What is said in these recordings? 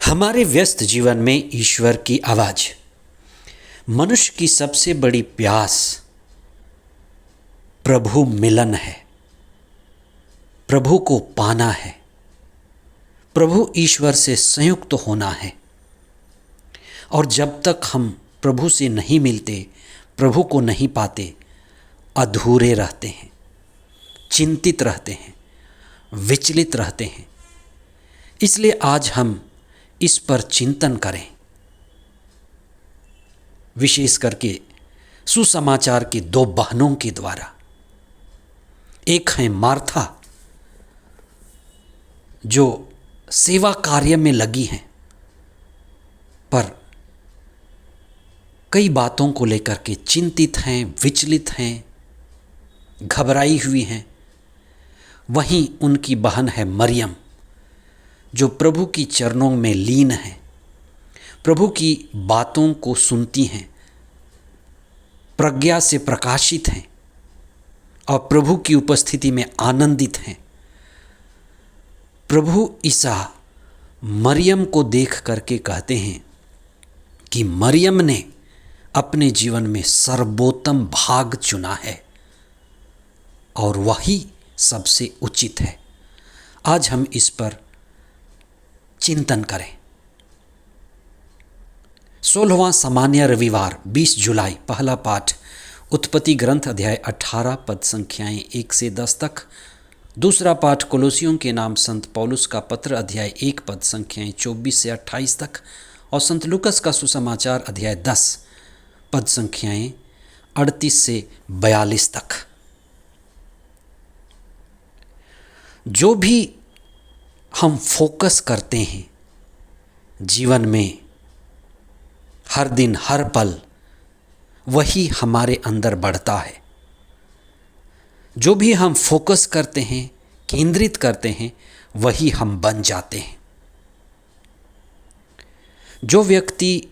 हमारे व्यस्त जीवन में ईश्वर की आवाज़, मनुष्य की सबसे बड़ी प्यास प्रभु मिलन है, प्रभु को पाना है, प्रभु ईश्वर से संयुक्त होना है। और जब तक हम प्रभु से नहीं मिलते, प्रभु को नहीं पाते, अधूरे रहते हैं, चिंतित रहते हैं, विचलित रहते हैं। इसलिए आज हम इस पर चिंतन करें। विशेष करके सुसमाचार की दो बहनों के द्वारा। एक है मार्था, जो सेवा कार्य में लगी हैं, पर कई बातों को लेकर के चिंतित हैं, विचलित हैं, घबराई हुई हैं। वहीं उनकी बहन है मरियम, जो प्रभु की चरणों में लीन है, प्रभु की बातों को सुनती हैं, प्रज्ञा से प्रकाशित हैं और प्रभु की उपस्थिति में आनंदित हैं। प्रभु ईसा मरियम को देख करके कहते हैं कि मरियम ने अपने जीवन में सर्वोत्तम भाग चुना है और वही सबसे उचित है। आज हम इस पर चिंतन करें। 16वां सामान्य रविवार 20 जुलाई, पहला पाठ उत्पत्ति ग्रंथ अध्याय 18 पद संख्याएं 1 से 10 तक। दूसरा पाठ कोलोसियों के नाम संत पौलुस का पत्र अध्याय 1 पद संख्याएं 24 से 28 तक और संत लूकस का सुसमाचार अध्याय 10 पद संख्याएं 38 से 42 तक। जो भी हम फोकस करते हैं जीवन में, हर दिन हर पल, वही हमारे अंदर बढ़ता है। जो भी हम फोकस करते हैं, केंद्रित करते हैं, वही हम बन जाते हैं। जो व्यक्ति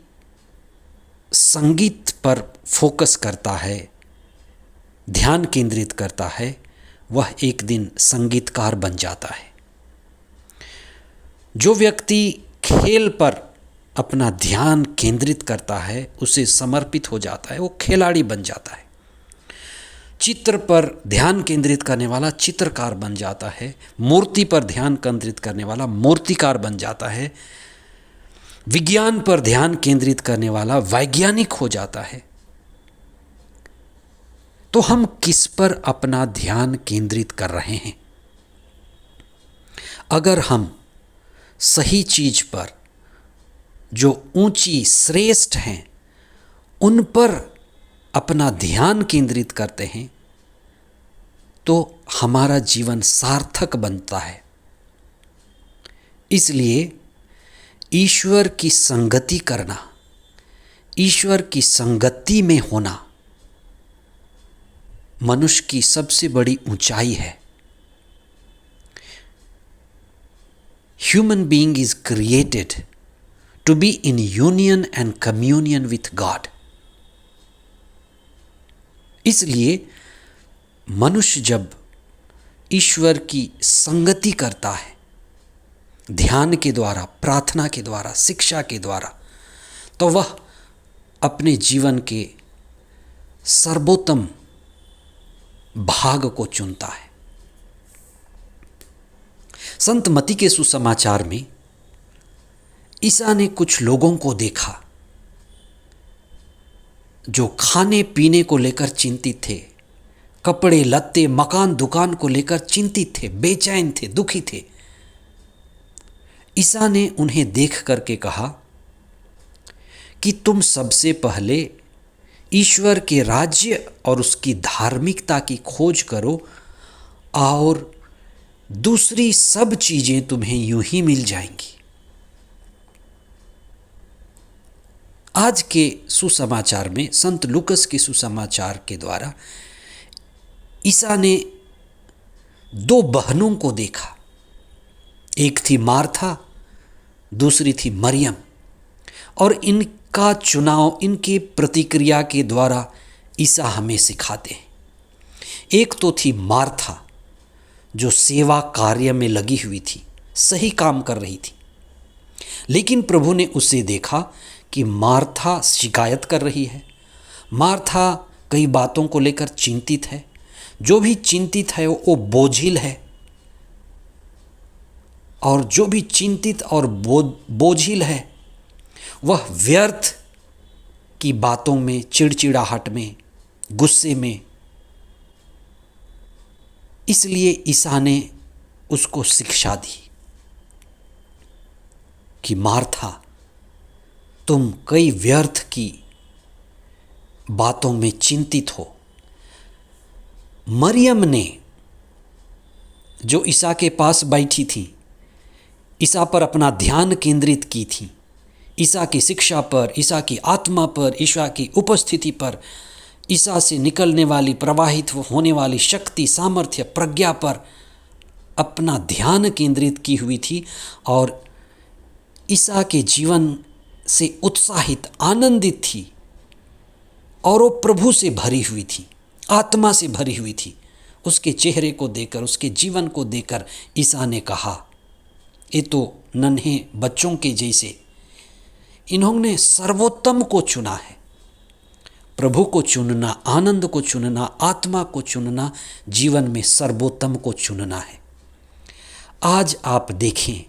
संगीत पर फोकस करता है, ध्यान केंद्रित करता है, वह एक दिन संगीतकार बन जाता है। जो व्यक्ति खेल पर अपना ध्यान केंद्रित करता है, उसे समर्पित हो जाता है, वो खिलाड़ी बन जाता है। चित्र पर ध्यान केंद्रित करने वाला चित्रकार बन जाता है। मूर्ति पर ध्यान केंद्रित करने वाला मूर्तिकार बन जाता है। विज्ञान पर ध्यान केंद्रित करने वाला वैज्ञानिक हो जाता है। तो हम किस पर अपना ध्यान केंद्रित कर रहे हैं? अगर हम सही चीज पर, जो ऊंची श्रेष्ठ हैं, उन पर अपना ध्यान केंद्रित करते हैं, तो हमारा जीवन सार्थक बनता है। इसलिए ईश्वर की संगति करना, ईश्वर की संगति में होना मनुष्य की सबसे बड़ी ऊंचाई है। Human being is created to be in union and communion with God. इसलिए मनुष्य जब ईश्वर की संगति करता है, ध्यान के द्वारा, प्रार्थना के द्वारा, शिक्षा के द्वारा, तो वह अपने जीवन के सर्वोत्तम भाग को चुनता है। संत मत्ती के सुसमाचार में ईसा ने कुछ लोगों को देखा जो खाने पीने को लेकर चिंतित थे, कपड़े लत्ते, मकान दुकान को लेकर चिंतित थे, बेचैन थे, दुखी थे। ईसा ने उन्हें देख करके कहा कि तुम सबसे पहले ईश्वर के राज्य और उसकी धार्मिकता की खोज करो और दूसरी सब चीजें तुम्हें यूं ही मिल जाएंगी। आज के सुसमाचार में, संत लूकस के सुसमाचार के द्वारा, ईसा ने दो बहनों को देखा। एक थी मार्था, दूसरी थी मरियम। और इनका चुनाव, इनकी प्रतिक्रिया के द्वारा ईसा हमें सिखाते हैं। एक तो थी मार्था, जो सेवा कार्य में लगी हुई थी, सही काम कर रही थी। लेकिन प्रभु ने उसे देखा कि मार्था शिकायत कर रही है, मार्था कई बातों को लेकर चिंतित है, जो भी चिंतित है वो बोझिल है, और जो भी चिंतित और बोझिल है वह व्यर्थ की बातों में, चिड़चिड़ाहट में, गुस्से में। इसलिए ईसा ने उसको शिक्षा दी कि मार्था, तुम कई व्यर्थ की बातों में चिंतित हो। मरियम ने, जो ईसा के पास बैठी थी, ईसा पर अपना ध्यान केंद्रित की थी, ईसा की शिक्षा पर, ईसा की आत्मा पर, ईसा की उपस्थिति पर, ईसा से निकलने वाली, प्रवाहित होने वाली शक्ति, सामर्थ्य, प्रज्ञा पर अपना ध्यान केंद्रित की हुई थी और ईसा के जीवन से उत्साहित, आनंदित थी, और वो प्रभु से भरी हुई थी, आत्मा से भरी हुई थी। उसके चेहरे को देखकर, उसके जीवन को देखकर ईसा ने कहा, ये तो नन्हे बच्चों के जैसे, इन्होंने सर्वोत्तम को चुना है। प्रभु को चुनना, आनंद को चुनना, आत्मा को चुनना, जीवन में सर्वोत्तम को चुनना है। आज आप देखें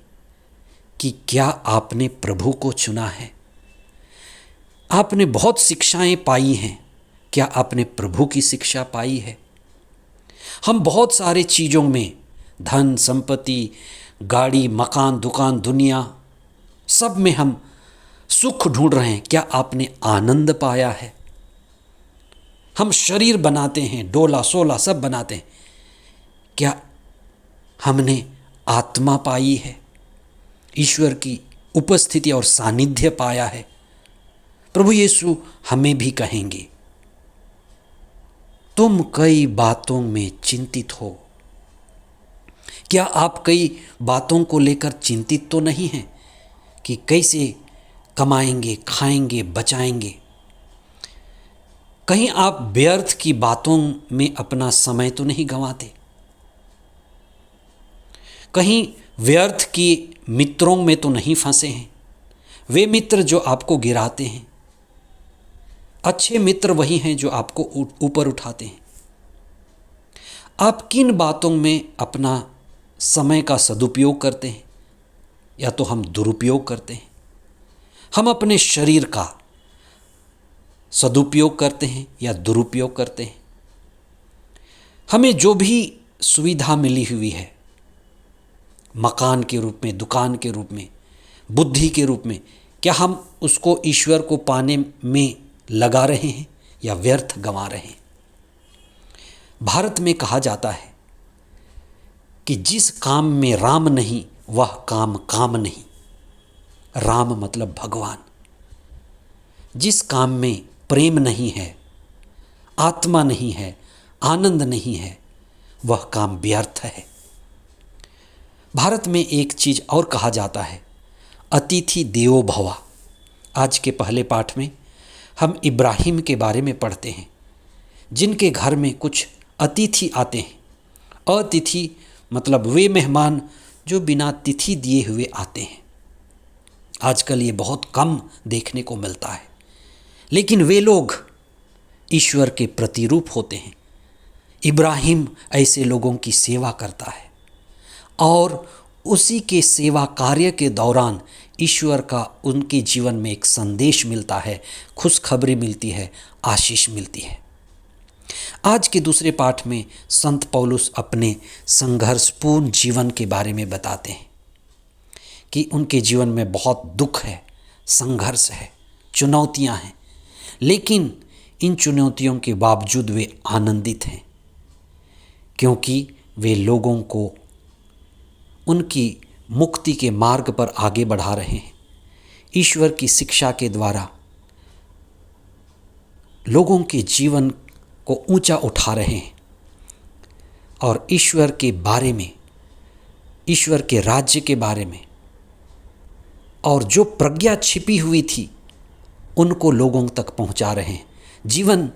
कि क्या आपने प्रभु को चुना है? आपने बहुत शिक्षाएं पाई हैं, क्या आपने प्रभु की शिक्षा पाई है? हम बहुत सारे चीज़ों में, धन संपत्ति, गाड़ी, मकान, दुकान, दुनिया, सब में हम सुख ढूंढ रहे हैं। क्या आपने आनंद पाया है? हम शरीर बनाते हैं, डोला सोला सब बनाते हैं, क्या हमने आत्मा पाई है? ईश्वर की उपस्थिति और सानिध्य पाया है? प्रभु यीशु हमें भी कहेंगे, तुम कई बातों में चिंतित हो। क्या आप कई बातों को लेकर चिंतित तो नहीं हैं कि कैसे कमाएंगे, खाएंगे, बचाएंगे? कहीं आप व्यर्थ की बातों में अपना समय तो नहीं गंवाते? कहीं व्यर्थ की मित्रों में तो नहीं फंसे हैं? वे मित्र जो आपको गिराते हैं, अच्छे मित्र वही हैं जो आपको ऊपर उठाते हैं। आप किन बातों में अपना समय का सदुपयोग करते हैं, या तो हम दुरुपयोग करते हैं? हम अपने शरीर का सदुपयोग करते हैं या दुरुपयोग करते हैं? हमें जो भी सुविधा मिली हुई है, मकान के रूप में, दुकान के रूप में, बुद्धि के रूप में, क्या हम उसको ईश्वर को पाने में लगा रहे हैं या व्यर्थ गंवा रहे हैं? भारत में कहा जाता है कि जिस काम में राम नहीं वह काम काम नहीं। राम मतलब भगवान। जिस काम में प्रेम नहीं है, आत्मा नहीं है, आनंद नहीं है, वह काम व्यर्थ है। भारत में एक चीज़ और कहा जाता है, अतिथि देवो भव। आज के पहले पाठ में हम इब्राहिम के बारे में पढ़ते हैं, जिनके घर में कुछ अतिथि आते हैं। अतिथि मतलब वे मेहमान जो बिना तिथि दिए हुए आते हैं। आजकल ये बहुत कम देखने को मिलता है, लेकिन वे लोग ईश्वर के प्रतिरूप होते हैं। इब्राहिम ऐसे लोगों की सेवा करता है, और उसी के सेवा कार्य के दौरान ईश्वर का उनके जीवन में एक संदेश मिलता है, खुशखबरी मिलती है, आशीष मिलती है। आज के दूसरे पाठ में संत पौलुस अपने संघर्षपूर्ण जीवन के बारे में बताते हैं कि उनके जीवन में बहुत दुख है, संघर्ष है, चुनौतियां हैं, लेकिन इन चुनौतियों के बावजूद वे आनंदित हैं, क्योंकि वे लोगों को उनकी मुक्ति के मार्ग पर आगे बढ़ा रहे हैं। ईश्वर की शिक्षा के द्वारा लोगों के जीवन को ऊंचा उठा रहे हैं, और ईश्वर के बारे में, ईश्वर के राज्य के बारे में, और जो प्रज्ञा छिपी हुई थी उनको लोगों तक पहुंचा रहे हैं। जीवन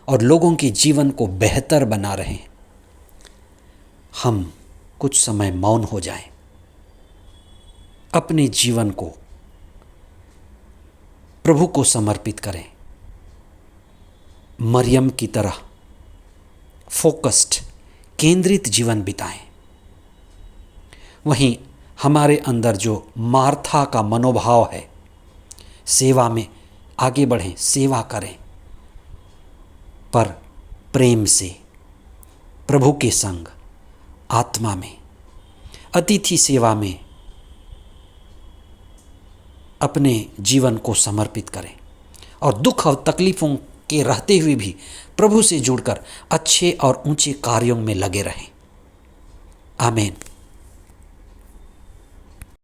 और लोगों के जीवन को बेहतर बना रहे हैं। हम कुछ समय मौन हो जाएं, अपने जीवन को प्रभु को समर्पित करें। मरियम की तरह फोकस्ड, केंद्रित जीवन बिताएं। वहीं हमारे अंदर जो मार्था का मनोभाव है, सेवा में आगे बढ़ें, सेवा करें, पर प्रेम से, प्रभु के संग, आत्मा में, अतिथि सेवा में अपने जीवन को समर्पित करें और दुख और तकलीफ़ों के रहते हुए भी प्रभु से जुड़कर अच्छे और ऊंचे कार्यों में लगे रहें। आमीन।